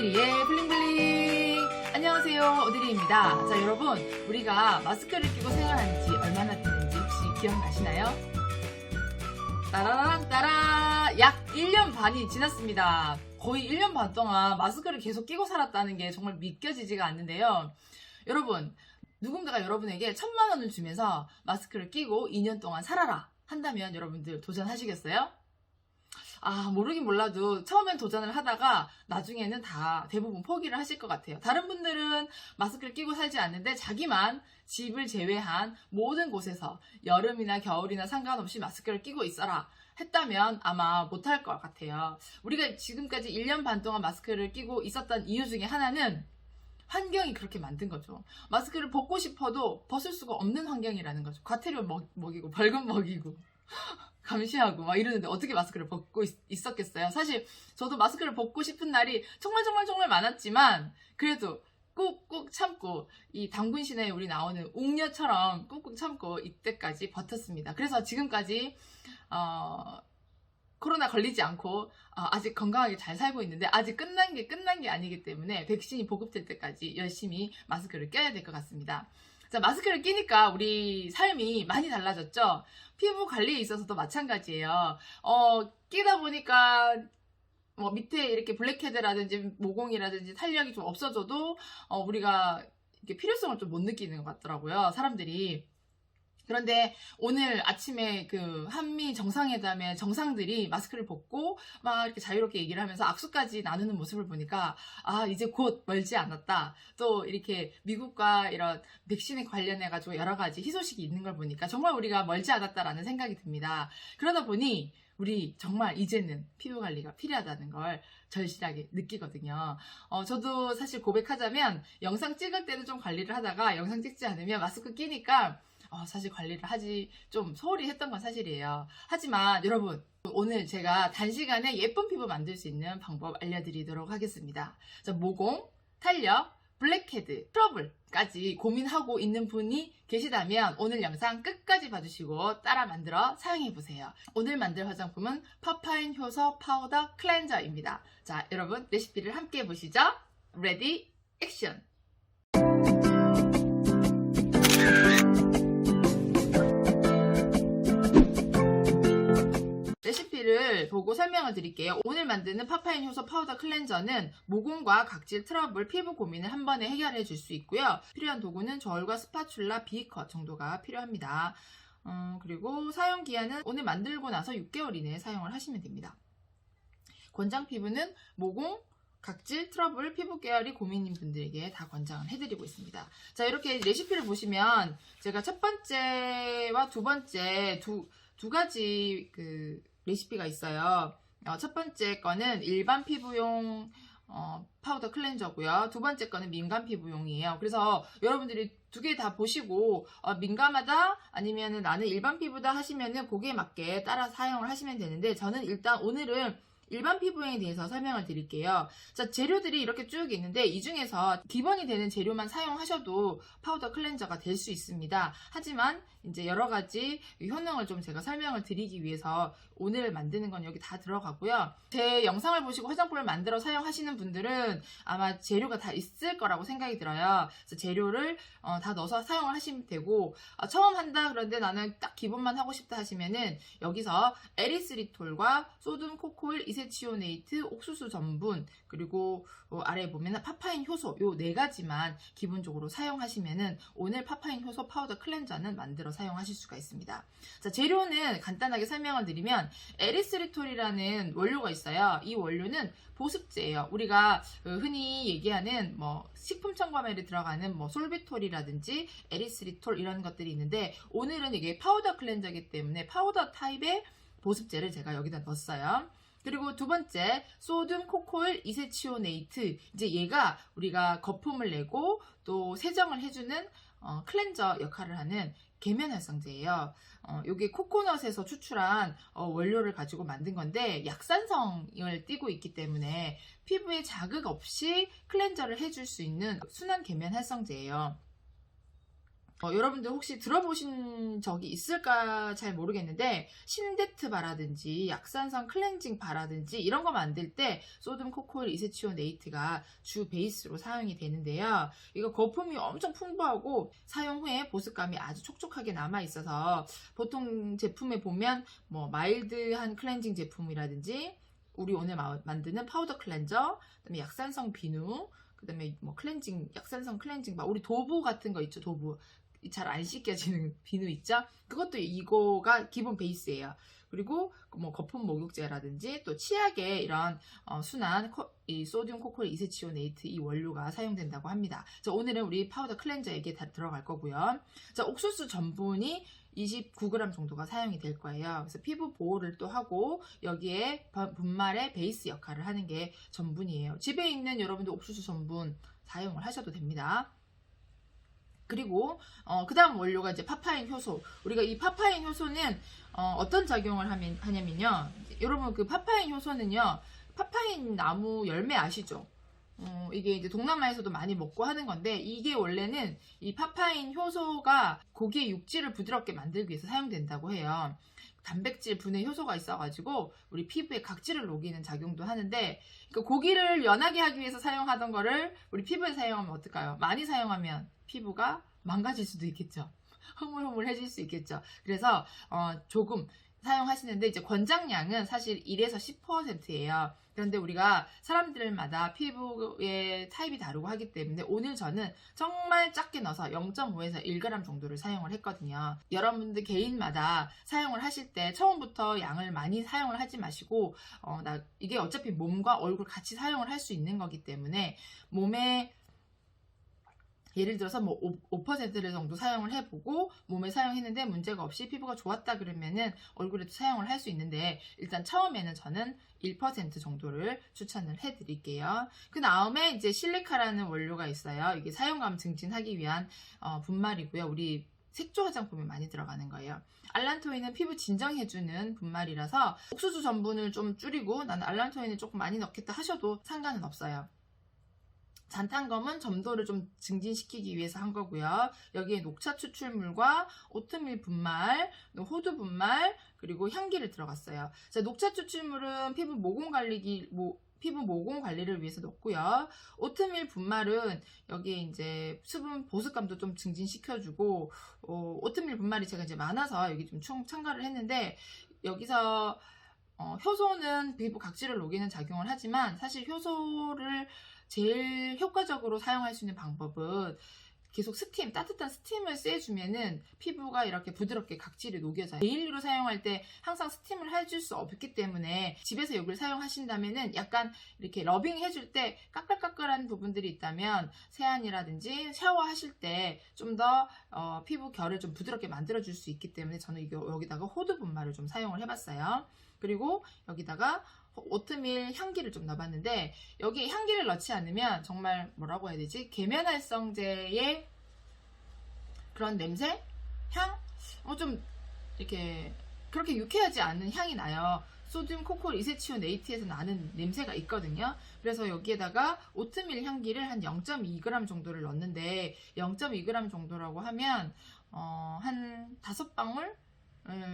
오드리의 블링블링. 안녕하세요, 오드리입니다. 자, 여러분, 우리가 마스크를 끼고 생활한 지 얼마나 됐는지 혹시 기억나시나요? 따라랑 따라 약 1년 반이 지났습니다. 거의 1년 반 동안 마스크를 계속 끼고 살았다는 게 정말 믿겨지지가 않는데요. 여러분, 누군가가 여러분에게 1000만 원을 주면서 마스크를 끼고 2년 동안 살아라 한다면 여러분들 도전하시겠어요? 모르긴 몰라도 처음엔 도전을 하다가 나중에는 다 대부분 포기를 하실 것 같아요. 다른 분들은 마스크를 끼고 살지 않는데 자기만 집을 제외한 모든 곳에서 여름이나 겨울이나 상관없이 마스크를 끼고 있어라 했다면 아마 못할 것 같아요. 우리가 지금까지 1년 반 동안 마스크를 끼고 있었던 이유 중에 하나는 환경이 그렇게 만든 거죠. 마스크를 벗고 싶어도 벗을 수가 없는 환경이라는 거죠. 과태료 먹이고 벌금 먹이고 감시하고 막 이러는데 어떻게 마스크를 벗고 있었겠어요. 사실 저도 마스크를 벗고 싶은 날이 정말 많았지만 그래도 꾹꾹 참고 이 당군 시내에 우리 나오는 웅녀처럼 꾹꾹 참고 이때까지 버텼습니다. 그래서 지금까지 코로나 걸리지 않고 아직 건강하게 잘 살고 있는데 아직 끝난 게 아니기 때문에 백신이 보급될 때까지 열심히 마스크를 껴야 될 것 같습니다. 자, 마스크를 끼니까 우리 삶이 많이 달라졌죠? 피부 관리에 있어서도 마찬가지예요. 끼다 보니까 뭐 밑에 이렇게 블랙헤드라든지 모공이라든지 탄력이 좀 없어져도 우리가 이렇게 필요성을 좀 못 느끼는 것 같더라고요, 사람들이. 그런데 오늘 아침에 그 한미 정상회담의 정상들이 마스크를 벗고 막 이렇게 자유롭게 얘기를 하면서 악수까지 나누는 모습을 보니까 이제 곧 멀지 않았다. 또 이렇게 미국과 이런 백신에 관련해 가지고 여러 가지 희소식이 있는 걸 보니까 정말 우리가 멀지 않았다라는 생각이 듭니다. 그러다 보니 우리 정말 이제는 피부 관리가 필요하다는 걸 절실하게 느끼거든요. 저도 사실 고백하자면 영상 찍을 때는 좀 관리를 하다가 영상 찍지 않으면 마스크 끼니까 사실 관리를 하지 좀 소홀히 했던 건 사실이에요. 하지만 여러분, 오늘 제가 단시간에 예쁜 피부 만들 수 있는 방법 알려드리도록 하겠습니다. 자, 모공, 탄력, 블랙헤드, 트러블까지 고민하고 있는 분이 계시다면 오늘 영상 끝까지 봐주시고 따라 만들어 사용해보세요. 오늘 만들 화장품은 파파인 효소 파우더 클렌저입니다. 자, 여러분 레시피를 함께 보시죠. 레디, 액션! 레시피를 보고 설명을 드릴게요. 오늘 만드는 파파인 효소 파우더 클렌저는 모공과 각질, 트러블, 피부 고민을 한 번에 해결해 줄 수 있고요. 필요한 도구는 저울과 스파츌라, 비커 정도가 필요합니다. 그리고 사용 기한은 오늘 만들고 나서 6개월 이내에 사용을 하시면 됩니다. 권장 피부는 모공, 각질, 트러블, 피부 계열이 고민인 분들에게 다 권장을 해드리고 있습니다. 자, 이렇게 레시피를 보시면 제가 첫 번째와 두 번째 두 가지 레시피가 있어요. 첫 번째 거는 일반 피부용 파우더 클렌저고요. 두 번째 거는 민감 피부용이에요. 그래서 여러분들이 두 개 다 보시고 민감하다 아니면은 나는 일반 피부다 하시면은 거기에 맞게 따라 사용을 하시면 되는데 저는 일단 오늘은 일반 피부용에 대해서 설명을 드릴게요. 자, 재료들이 이렇게 쭉 있는데 이 중에서 기본이 되는 재료만 사용하셔도 파우더 클렌저가 될 수 있습니다. 하지만 이제 여러 가지 효능을 좀 제가 설명을 드리기 위해서 오늘 만드는 건 여기 다 들어가고요. 제 영상을 보시고 화장품을 만들어 사용하시는 분들은 아마 재료가 다 있을 거라고 생각이 들어요. 그래서 재료를 다 넣어서 사용을 하시면 되고 처음 한다 그런데 나는 딱 기본만 하고 싶다 하시면은 여기서 에리스리톨과 소듐 코코일 이세치오네이트 옥수수 전분 그리고 아래에 보면 파파인 효소 요 네 가지만 기본적으로 사용하시면은 오늘 파파인 효소 파우더 클렌저는 만들어 사용하실 수가 있습니다. 자, 재료는 간단하게 설명을 드리면 에리스리톨이라는 원료가 있어요. 이 원료는 보습제예요. 우리가 흔히 얘기하는 식품 첨가물에 들어가는 솔비톨이라든지 에리스리톨 이런 것들이 있는데 오늘은 이게 파우더 클렌저이기 때문에 파우더 타입의 보습제를 제가 여기다 넣었어요. 그리고 두 번째 소듐 코코일 이세치오네이트 이제 얘가 우리가 거품을 내고 또 세정을 해주는 클렌저 역할을 하는 계면 활성제예요. 이게 코코넛에서 추출한 원료를 가지고 만든 건데 약산성을 띠고 있기 때문에 피부에 자극 없이 클렌저를 해줄 수 있는 순한 계면 활성제예요. 여러분들 혹시 들어보신 적이 있을까 잘 모르겠는데 신데트 바라든지 약산성 클렌징 바라든지 이런 거 만들 때 소듐 코코일 이세치오네이트가 주 베이스로 사용이 되는데요. 이거 거품이 엄청 풍부하고 사용 후에 보습감이 아주 촉촉하게 남아 있어서 보통 제품에 보면 뭐 마일드한 클렌징 제품이라든지 우리 오늘 만드는 파우더 클렌저, 그다음에 약산성 비누, 그다음에 뭐 클렌징, 약산성 클렌징, 막 우리 도브 같은 거 있죠, 도브. 잘 안 씻겨지는 비누 있죠? 그것도 이거가 기본 베이스예요. 그리고 뭐 거품 목욕제라든지 또 치약에 이런 순한 이 소듐 코코일 이세치오네이트 이 원료가 사용된다고 합니다. 자, 오늘은 우리 파우더 클렌저에게 다 들어갈 거고요. 자, 옥수수 전분이 29g 정도가 사용이 될 거예요. 그래서 피부 보호를 또 하고 여기에 분말의 베이스 역할을 하는 게 전분이에요. 집에 있는 여러분들 옥수수 전분 사용을 하셔도 됩니다. 그리고 그 다음 원료가 이제 파파인 효소. 우리가 이 파파인 효소는 어떤 작용을 하냐면요. 여러분 그 파파인 효소는요. 파파인 나무 열매 아시죠? 이게 이제 동남아에서도 많이 먹고 하는 건데 이게 원래는 이 파파인 효소가 고기의 육질을 부드럽게 만들기 위해서 사용된다고 해요. 단백질 분해 효소가 있어가지고 우리 피부에 각질을 녹이는 작용도 하는데 그러니까 고기를 연하게 하기 위해서 사용하던 거를 우리 피부에 사용하면 어떨까요? 많이 사용하면 피부가 망가질 수도 있겠죠. 흐물흐물해질 수 있겠죠. 그래서 조금 사용하시는데 이제 권장량은 사실 1에서 10%예요. 그런데 우리가 사람들마다 피부의 타입이 다르고 하기 때문에 오늘 저는 정말 작게 넣어서 0.5에서 1g 정도를 사용을 했거든요. 여러분들 개인마다 사용을 하실 때 처음부터 양을 많이 사용을 하지 마시고 이게 어차피 몸과 얼굴 같이 사용을 할 수 있는 거기 때문에 몸에 예를 들어서 뭐 5%를 정도 사용을 해보고 몸에 사용했는데 문제가 없이 피부가 좋았다 그러면은 얼굴에도 사용을 할 수 있는데 일단 처음에는 저는 1% 정도를 추천을 해드릴게요. 그 다음에 이제 실리카라는 원료가 있어요. 이게 사용감 증진하기 위한 분말이고요. 우리 색조 화장품에 많이 들어가는 거예요. 알란토인은 피부 진정해주는 분말이라서 옥수수 전분을 좀 줄이고 나는 알란토인을 조금 많이 넣겠다 하셔도 상관은 없어요. 잔탄검은 점도를 좀 증진시키기 위해서 한 거고요. 여기에 녹차 추출물과 오트밀 분말, 호두 분말, 그리고 향기를 들어갔어요. 자, 녹차 추출물은 피부 모공 관리를 위해서 넣고요. 오트밀 분말은 여기에 이제 수분 보습감도 좀 증진시켜주고, 오트밀 분말이 제가 이제 많아서 여기 좀 첨가를 했는데, 여기서 효소는 피부 각질을 녹이는 작용을 하지만 사실 효소를 제일 효과적으로 사용할 수 있는 방법은 계속 따뜻한 스팀을 쐬주면은 피부가 이렇게 부드럽게 각질이 녹여져요. 데일리로 사용할 때 항상 스팀을 해줄 수 없기 때문에 집에서 여기를 사용하신다면은 약간 이렇게 러빙 해줄 때 까끌까끌한 부분들이 있다면 세안이라든지 샤워하실 때 좀 더 피부 결을 좀 부드럽게 만들어줄 수 있기 때문에 저는 여기다가 호두 분말을 좀 사용을 해봤어요. 그리고 여기다가 오트밀 향기를 좀 넣어봤는데 여기 향기를 넣지 않으면 정말 뭐라고 해야 되지? 계면활성제의 그런 냄새? 향? 좀 이렇게 그렇게 유쾌하지 않은 향이 나요. 소듐 코코일 이세치오네이트에서 나는 냄새가 있거든요. 그래서 여기에다가 오트밀 향기를 한 0.2g 정도를 넣었는데 0.2g 정도라고 하면 한 5방울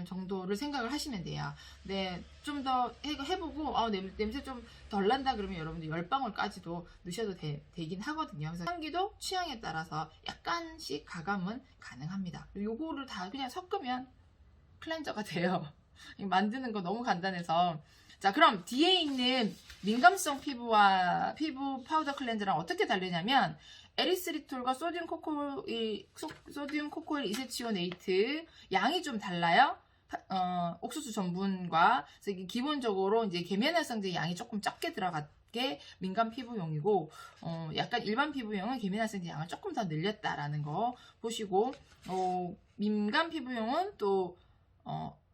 정도를 생각을 하시면 돼요. 네, 좀 더 해보고 냄새 좀 덜 난다 그러면 여러분들 10방울까지도 넣으셔도 되긴 하거든요. 그래서 향기도 취향에 따라서 약간씩 가감은 가능합니다. 요거를 다 그냥 섞으면 클렌저가 돼요. 만드는 거 너무 간단해서. 자, 그럼 뒤에 있는 민감성 피부와 피부 파우더 클렌저랑 어떻게 다르냐면 에리스리톨과 소듐 코코일 이세치오네이트 양이 좀 달라요. 옥수수 전분과 그래서 이게 기본적으로 이제 계면활성제 양이 조금 적게 들어갔게 민감 피부용이고 약간 일반 피부용은 계면활성제 양을 조금 더 늘렸다라는 거 보시고 민감 피부용은 또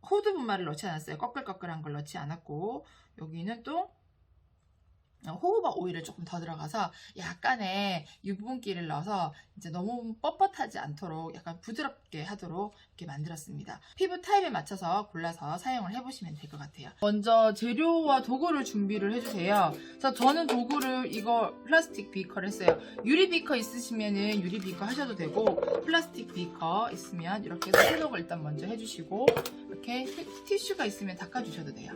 호두 분말을 넣지 않았어요. 꺼끌꺼끌한 걸 넣지 않았고 여기는 또 호호바 오일을 조금 더 들어가서 약간의 유분기를 넣어서 이제 너무 뻣뻣하지 않도록 약간 부드럽게 하도록 이렇게 만들었습니다. 피부 타입에 맞춰서 골라서 사용을 해보시면 될 것 같아요. 먼저 재료와 도구를 준비를 해주세요. 저는 도구를 이거 플라스틱 비커를 했어요. 유리 비커 있으시면은 유리 비커 하셔도 되고, 플라스틱 비커 있으면 이렇게 소독을 일단 먼저 해주시고, 이렇게 티슈가 있으면 닦아주셔도 돼요.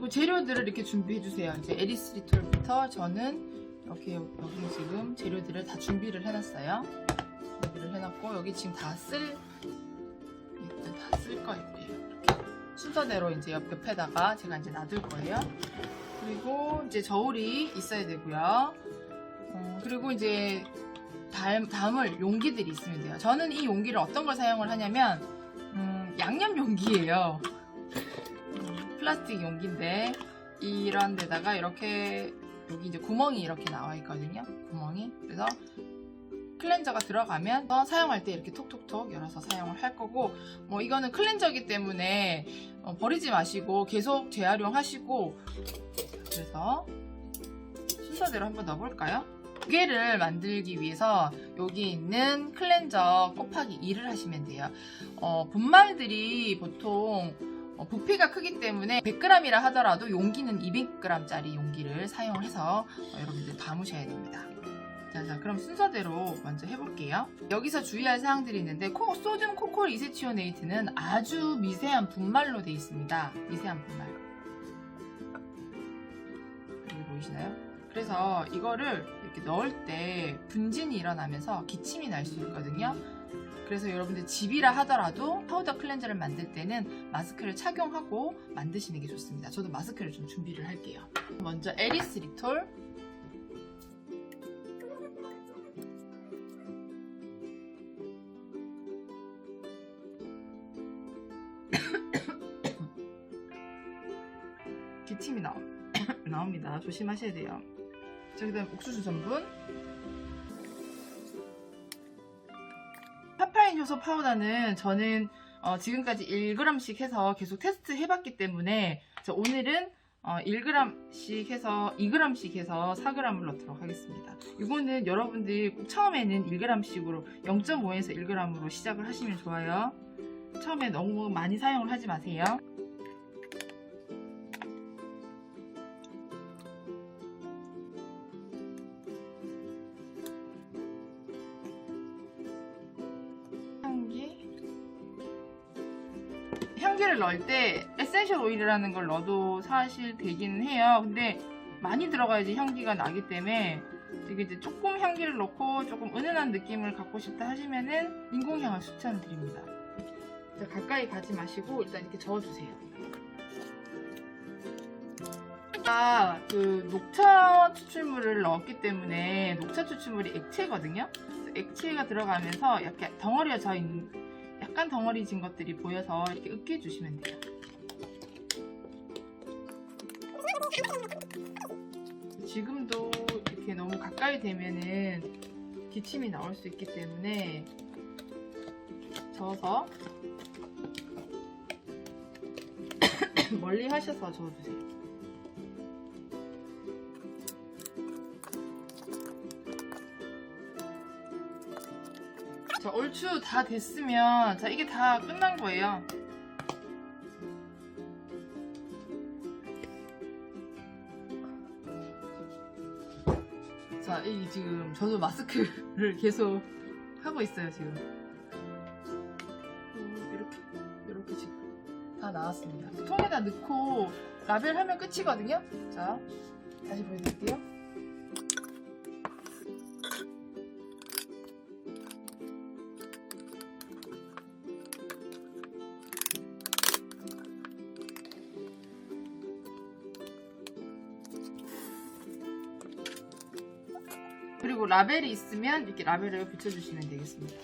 재료들을 이렇게 준비해주세요. 이제 에리스리톨부터 저는 이렇게 여기 지금 재료들을 다 준비를 해놨어요. 준비를 해놨고, 여기 지금 다 쓸 거예요. 이렇게 순서대로 이제 옆에다가 제가 이제 놔둘 거예요. 그리고 이제 저울이 있어야 되고요. 그리고 이제 담을 용기들이 있으면 돼요. 저는 이 용기를 어떤 걸 사용을 하냐면 양념 용기예요. 플라스틱 용기인데 이런 데다가 이렇게 여기 이제 구멍이 이렇게 나와 있거든요. 구멍이. 그래서 클렌저가 들어가면 사용할 때 이렇게 톡톡톡 열어서 사용을 할 거고, 뭐 이거는 클렌저기 때문에 버리지 마시고 계속 재활용하시고, 그래서 순서대로 한번 넣어볼까요? 두 개를 만들기 위해서 여기 있는 클렌저 곱하기 2를 하시면 돼요. 분말들이 보통 부피가 크기 때문에 100g이라 하더라도 용기는 200g짜리 용기를 사용을 해서 여러분들 담으셔야 됩니다. 자, 그럼 순서대로 먼저 해볼게요. 여기서 주의할 사항들이 있는데, 소듐 코콜 이세치오네이트는 아주 미세한 분말로 되어 있습니다. 미세한 분말. 여기 보이시나요? 그래서 이거를 이렇게 넣을 때 분진이 일어나면서 기침이 날 수 있거든요. 그래서 여러분들 집이라 하더라도 파우더 클렌저를 만들 때는 마스크를 착용하고 만드시는 게 좋습니다. 저도 마스크를 좀 준비를 할게요. 먼저 에리스리톨, 기침이 나옵니다. 조심하셔야 돼요. 자, 그 다음 옥수수 전분, 파파인 효소 파우더는 저는 지금까지 1g씩 해서 계속 테스트 해봤기 때문에 오늘은 1g씩 해서 2g씩 해서 4g을 넣도록 하겠습니다. 이거는 여러분들 꼭 처음에는 1g씩으로 0.5에서 1g으로 시작을 하시면 좋아요. 처음에 너무 많이 사용을 하지 마세요. 향기를 넣을 때 에센셜 오일이라는 걸 넣어도 사실 되기는 해요. 근데 많이 들어가야지 향기가 나기 때문에 이제 조금 향기를 넣고 조금 은은한 느낌을 갖고 싶다 하시면은 인공향을 추천드립니다. 자, 가까이 가지 마시고 일단 이렇게 저어주세요. 그 녹차 추출물을 넣었기 때문에 녹차 추출물이 액체거든요. 액체가 들어가면서 약간 약간 덩어리진 것들이 보여서 이렇게 으깨주시면 돼요. 지금도 이렇게 너무 가까이 되면은 기침이 나올 수 있기 때문에 저어서 멀리 하셔서 저어주세요. 자, 얼추 다 됐으면, 자, 이게 다 끝난 거예요. 자, 이 지금 저도 마스크를 계속 하고 있어요, 지금. 이렇게 지금 다 나왔습니다. 통에다 넣고 라벨하면 끝이거든요. 자, 다시 보여드릴게요. 그리고 라벨이 있으면 이렇게 라벨을 붙여주시면 되겠습니다.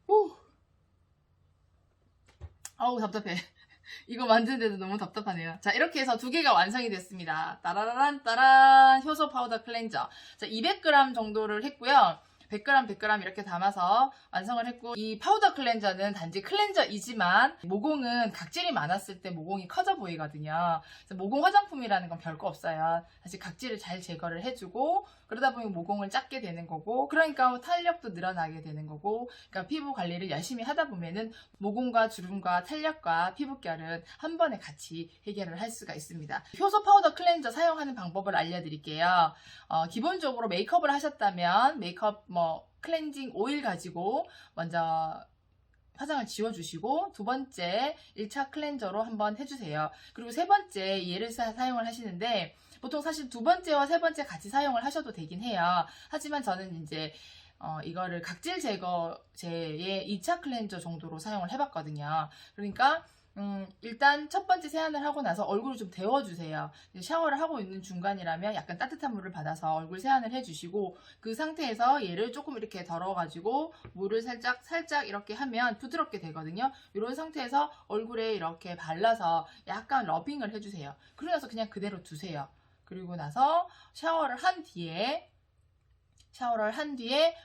오! 아우 답답해. 이거 만드는데도 너무 답답하네요. 자, 이렇게 해서 두 개가 완성이 됐습니다. 따라라란 따란 효소 파우더 클렌저. 자, 200g 정도를 했고요. 100g, 100g 이렇게 담아서 완성을 했고, 이 파우더 클렌저는 단지 클렌저이지만 모공은 각질이 많았을 때 모공이 커져 보이거든요. 그래서 모공 화장품이라는 건 별거 없어요. 사실 각질을 잘 제거를 해주고, 그러다 보면 모공을 작게 되는 거고, 그러니까 탄력도 늘어나게 되는 거고, 그러니까 피부 관리를 열심히 하다 보면은 모공과 주름과 탄력과 피부결은 한 번에 같이 해결을 할 수가 있습니다. 효소 파우더 클렌저 사용하는 방법을 알려드릴게요. 기본적으로 메이크업을 하셨다면 메이크업 클렌징 오일 가지고 먼저 화장을 지워주시고, 두 번째 1차 클렌저로 한번 해주세요. 그리고 세 번째 얘를 사용을 하시는데, 보통 사실 두 번째와 세 번째 같이 사용을 하셔도 되긴 해요. 하지만 저는 이제 이거를 각질 제거제의 2차 클렌저 정도로 사용을 해봤거든요. 그러니까 일단 첫 번째 세안을 하고 나서 얼굴을 좀 데워주세요. 샤워를 하고 있는 중간이라면 약간 따뜻한 물을 받아서 얼굴 세안을 해주시고, 그 상태에서 얘를 조금 이렇게 덜어가지고 물을 살짝 이렇게 하면 부드럽게 되거든요. 이런 상태에서 얼굴에 이렇게 발라서 약간 러빙을 해주세요. 그러고 나서 그냥 그대로 두세요. 그리고 나서 샤워를 한 뒤에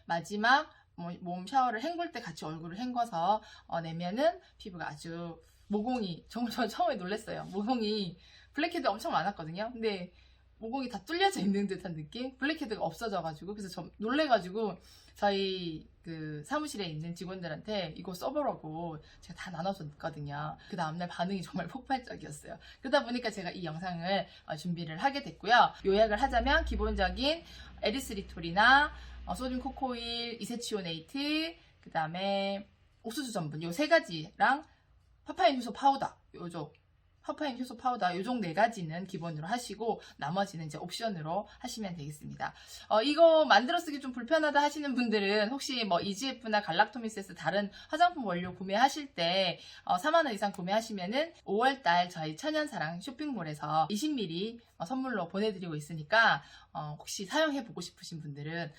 마지막 몸 샤워를 헹굴 때 같이 얼굴을 헹궈서 내면은 피부가 아주, 모공이 정말 저 처음에 놀랐어요. 모공이 블랙헤드 엄청 많았거든요. 근데 모공이 다 뚫려져 있는 듯한 느낌? 블랙헤드가 없어져가지고, 그래서 저 놀래가지고 저희 그 사무실에 있는 직원들한테 이거 써보라고 제가 다 나눠줬거든요. 그 다음날 반응이 정말 폭발적이었어요. 그러다 보니까 제가 이 영상을 준비를 하게 됐고요. 요약을 하자면 기본적인 에리스리톨이나 소듐 코코일, 이세치오네이트, 그 다음에 옥수수 전분 요 세 가지랑 파파인 효소 파우더 파파인 효소 파우더 요종 4가지는 기본으로 하시고, 나머지는 이제 옵션으로 하시면 되겠습니다. 이거 만들어 쓰기 좀 불편하다 하시는 분들은 혹시 EGF나 갈락토미스에서 다른 화장품 원료 구매하실 때 4만원 이상 구매하시면은 5월달 저희 천연사랑 쇼핑몰에서 20ml 선물로 보내드리고 있으니까 혹시 사용해보고 싶으신 분들은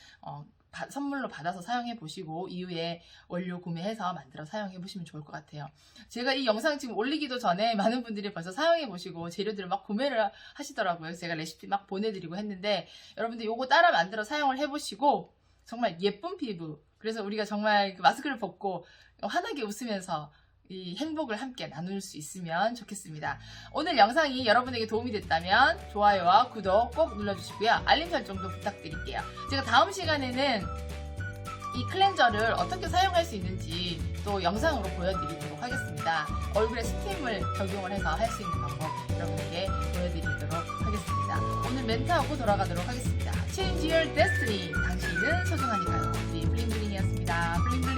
선물로 받아서 사용해보시고 이후에 원료 구매해서 만들어 사용해보시면 좋을 것 같아요. 제가 이 영상 지금 올리기도 전에 많은 분들이 벌써 사용해보시고 재료들을 막 구매를 하시더라고요. 제가 레시피 막 보내드리고 했는데, 여러분들 요거 따라 만들어 사용을 해보시고 정말 예쁜 피부, 그래서 우리가 정말 그 마스크를 벗고 환하게 웃으면서 이 행복을 함께 나눌 수 있으면 좋겠습니다. 오늘 영상이 여러분에게 도움이 됐다면 좋아요와 구독 꼭 눌러주시고요. 알림 설정도 부탁드릴게요. 제가 다음 시간에는 이 클렌저를 어떻게 사용할 수 있는지 또 영상으로 보여드리도록 하겠습니다. 얼굴에 스팀을 적용을 해서 할 수 있는 방법 여러분에게 보여드리도록 하겠습니다. 오늘 멘트하고 돌아가도록 하겠습니다. Change your destiny. 당신은 소중하니까요. 우리 블링블링이었습니다. 블링블링.